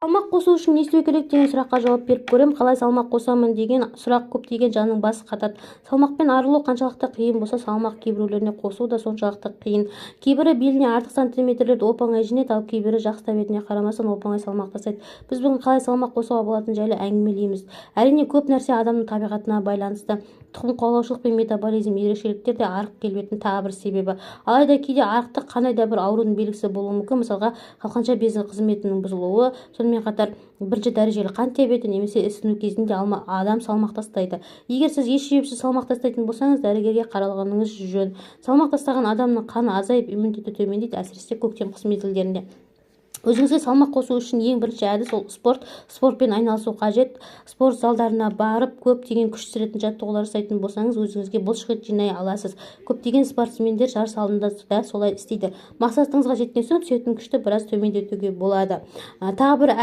Салмақ қосу үшін не істеу керек деген сұраққа жауап беріп көрем. Қалай салмақ қосамын деген сұрақ көптеген жанның басы қатады. Салмақпен арылу қаншалықты қиын болса, салмақ кейбіреулеріне қосу да соншалықты қиын. Кейбірі беліне артық сантиметрлерді оп-оңай жинайды, ал кейбірі жақсы тәбетіне қарамастан оп-оңай салмақ тастайды. Біз бүгін қалай салмақ қосуға болатыны жайлы әңгімелейміз. Әрине, көп нәрсе адамның табиғатына байланысты. Тұқым қуалаушылық пен метаболизм ерекшеліктері де арық келбеттің тағы бір себебі. Алайда кейде арықтық қандай да бір аурудың белгісі болуы мүмкін. Мысалға, қалқанша безі қызметінің бұзылуы, сонымен қатар бірінші дәрежелі қант диабеті немесе ісіну кезінде адам салмақ тастайды. Егер сіз еш себепсіз салмақ тастайтын болсаңыз, дәрігерге қаралғаныңыз жөн. Салмақ тастаған адамның қаны азайып, иммунитеті төмендейді, әсіресе көктем-қыс мезгілдерінде. Өзіңізге салмақ қосу үшін ең бірінші әдіс ол спорт. Спортпен айналысу қажет. Спорт залдарына барып, көптеген күш түсіретін жаттығулар жасайтын болсаңыз, өзіңізге бұлшық ет жинай аласыз. Көптеген спортсмендер жарыс алдында да солай істейді. Мақсатыңызға жеткен соң түсетін күшті біраз төмендетуге болады. Тағы бір